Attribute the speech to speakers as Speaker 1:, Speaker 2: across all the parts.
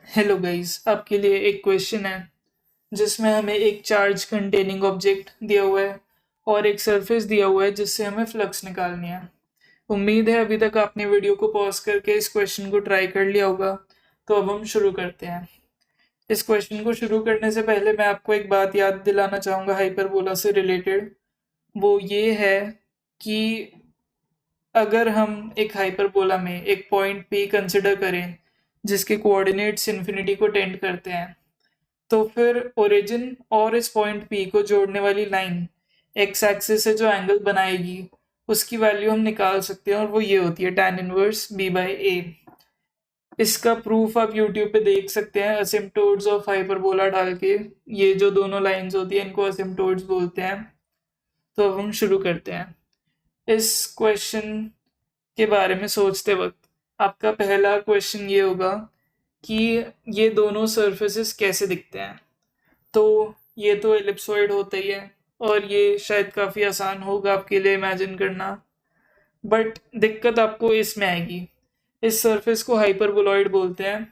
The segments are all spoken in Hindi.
Speaker 1: हेलो गाइस, आपके लिए एक क्वेश्चन है जिसमें हमें एक चार्ज कंटेनिंग ऑब्जेक्ट दिया हुआ है और एक सरफेस दिया हुआ है जिससे हमें फ्लक्स निकालनी है। उम्मीद है अभी तक आपने वीडियो को पॉज करके इस क्वेश्चन को ट्राई कर लिया होगा। तो अब हम शुरू करते हैं। इस क्वेश्चन को शुरू करने से पहले मैं आपको एक बात याद दिलाना चाहूँगा हाइपरबोला से रिलेटेड। वो ये है कि अगर हम एक हाइपरबोला में एक पॉइंट पी कंसिडर करें जिसके कोऑर्डिनेट्स इन्फिनिटी को टेंड करते हैं, तो फिर ओरिजिन और इस पॉइंट पी को जोड़ने वाली लाइन एक्स एक्सिस से जो एंगल बनाएगी उसकी वैल्यू हम निकाल सकते हैं और वो ये होती है tan इनवर्स बी बाई ए। इसका प्रूफ आप यूट्यूब पे देख सकते हैं असिम्प्टोट्स ऑफ हाइपरबोला डाल के। ये जो दोनों लाइंस होती हैं इनको असिम्प्टोट्स बोलते हैं। तो अब हम शुरू करते हैं। इस क्वेश्चन के बारे में सोचते वक्त आपका पहला क्वेश्चन ये होगा कि ये दोनों सरफेसेस कैसे दिखते हैं। तो ये तो एलिप्सॉइड होता ही है और ये शायद काफ़ी आसान होगा आपके लिए इमेजिन करना। बट दिक्कत आपको इसमें आएगी। इस सरफेस को हाइपरबोलॉइड बोलते हैं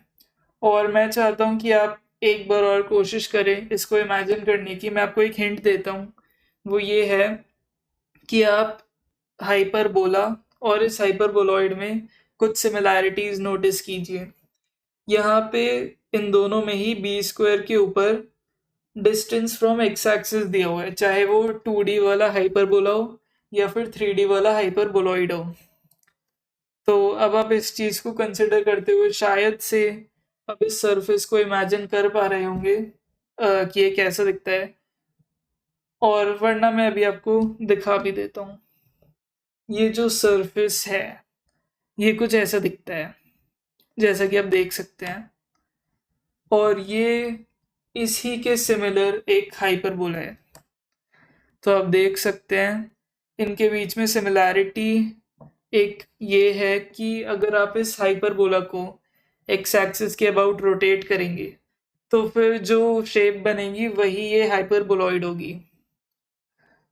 Speaker 1: और मैं चाहता हूँ कि आप एक बार और कोशिश करें इसको इमेजिन करने की। मैं आपको एक हिंट देता हूँ, वो ये है कि आप हाइपरबोला और इस हाइपरबोलॉइड में कुछ सिमिलैरिटीज नोटिस कीजिए। यहाँ पे इन दोनों में ही बी स्क्वायर के ऊपर डिस्टेंस फ्रॉम एक्स एक्सिस दिया हुआ है, चाहे वो 2D वाला हाइपरबोला हो या फिर 3D वाला हाइपरबोलॉइड हो। तो अब आप इस चीज़ को कंसिडर करते हुए शायद से अब इस सरफेस को इमेजिन कर पा रहे होंगे कि ये कैसा दिखता है। और वरना मैं अभी आपको दिखा भी देता हूँ। ये जो सरफेस है ये कुछ ऐसा दिखता है जैसा कि आप देख सकते हैं। और ये इसी के सिमिलर एक हाइपरबोला है। तो आप देख सकते हैं इनके बीच में सिमिलैरिटी एक ये है कि अगर आप इस हाइपरबोला को एक्स एक्सिस के अबाउट रोटेट करेंगे तो फिर जो शेप बनेगी वही ये हाइपरबोलॉइड होगी।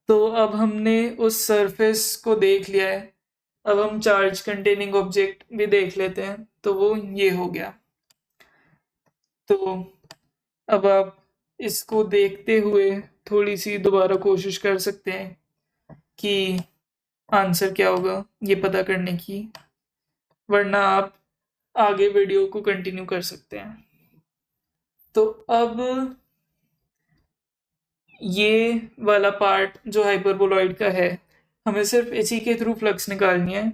Speaker 1: तो अब हमने उस सरफेस को देख लिया है। अब हम चार्ज कंटेनिंग ऑब्जेक्ट भी देख लेते हैं। तो वो ये हो गया। तो अब आप इसको देखते हुए थोड़ी सी दोबारा कोशिश कर सकते हैं कि आंसर क्या होगा ये पता करने की। वरना आप आगे वीडियो को कंटिन्यू कर सकते हैं। तो अब ये वाला पार्ट जो हाइपरबोलॉइड का है हमें सिर्फ इसी के थ्रू फ्लक्स निकालनी है,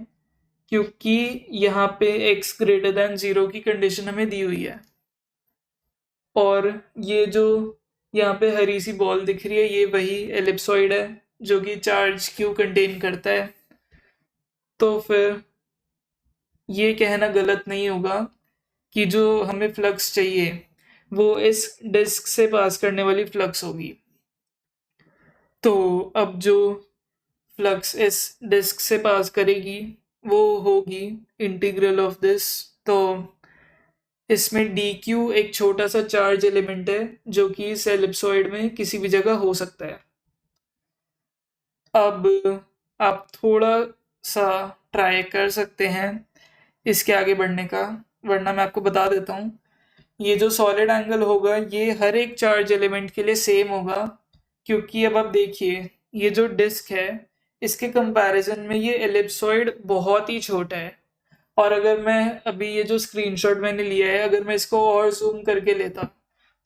Speaker 1: क्योंकि यहाँ पे x ग्रेटर देन 0 की कंडीशन हमें दी हुई है। और ये जो यहाँ पे हरी सी बॉल दिख रही है ये वही एलिप्सॉइड है जो कि चार्ज क्यू कंटेन करता है। तो फिर ये कहना गलत नहीं होगा कि जो हमें फ्लक्स चाहिए वो इस डिस्क से पास करने वाली फ्लक्स होगी। तो अब जो फ्लक्स इस डिस्क से पास करेगी वो होगी इंटीग्रल ऑफ दिस। तो इसमें डी क्यू एक छोटा सा चार्ज एलिमेंट है जो कि इस एलिप्सॉइड में किसी भी जगह हो सकता है। अब आप थोड़ा सा ट्राई कर सकते हैं इसके आगे बढ़ने का, वरना मैं आपको बता देता हूँ। ये जो सॉलिड एंगल होगा ये हर एक चार्ज एलिमेंट के लिए सेम होगा, क्योंकि अब आप देखिए ये जो डिस्क है इसके कंपैरिजन में ये एलिप्सॉइड बहुत ही छोटा है। और अगर मैं अभी ये जो स्क्रीनशॉट मैंने लिया है अगर मैं इसको और जूम करके लेता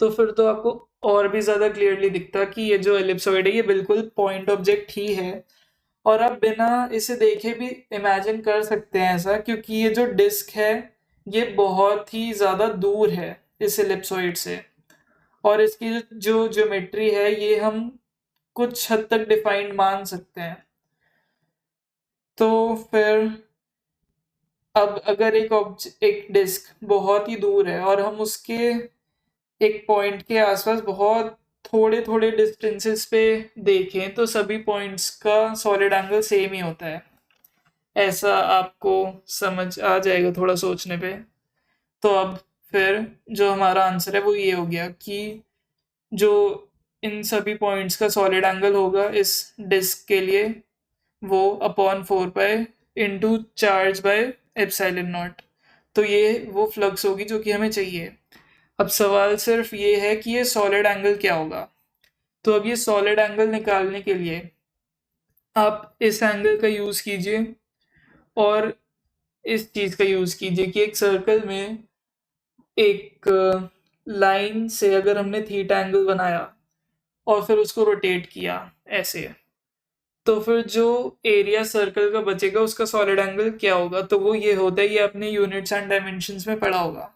Speaker 1: तो फिर तो आपको और भी ज़्यादा क्लियरली दिखता कि ये जो एलिप्सॉइड है ये बिल्कुल पॉइंट ऑब्जेक्ट ही है। और आप बिना इसे देखे भी इमेजिन कर सकते हैं ऐसा, क्योंकि ये जो डिस्क है ये बहुत ही ज़्यादा दूर है इस एलिप्सॉइड से। और इसकी जो ज्योमेट्री है ये हम कुछ हद तक डिफाइंड मान सकते हैं। तो फिर अब अगर एक डिस्क बहुत ही दूर है और हम उसके एक पॉइंट के आसपास बहुत थोड़े थोड़े डिस्टेंसेस पे देखें तो सभी पॉइंट्स का सॉलिड एंगल सेम ही होता है। ऐसा आपको समझ आ जाएगा थोड़ा सोचने पे। तो अब फिर जो हमारा आंसर है वो ये हो गया कि जो इन सभी पॉइंट्स का सॉलिड एंगल होगा इस डिस्क के लिए वो upon 4 pi into charge by epsilon not. तो ये वो फ्लक्स होगी जो कि हमें चाहिए। अब सवाल सिर्फ ये है कि ये सॉलिड एंगल क्या होगा। तो अब ये सॉलिड एंगल निकालने के लिए आप इस एंगल का यूज़ कीजिए और इस चीज़ का यूज़ कीजिए कि एक सर्कल में एक लाइन से अगर हमने थीटा एंगल बनाया और फिर उसको रोटेट किया ऐसे, तो फिर जो एरिया सर्कल का बचेगा उसका सॉलिड एंगल क्या होगा। तो वो ये होता है, ये अपने यूनिट्स एंड डायमेंशंस में पढ़ा होगा।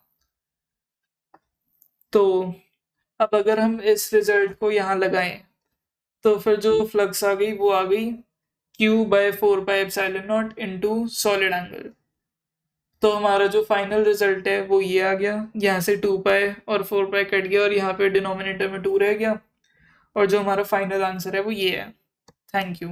Speaker 1: तो अब अगर हम इस रिजल्ट को यहाँ लगाएं तो फिर जो फ्लक्स आ गई वो आ गई Q/4πε0 इंटू सॉलिड एंगल। तो हमारा जो फाइनल रिजल्ट है वो ये आ गया, यहाँ से 2π और 4π कट गया और यहाँ पे डिनोमिनेटर में 2 रह गया, और जो हमारा फाइनल आंसर है वो ये है। Thank you.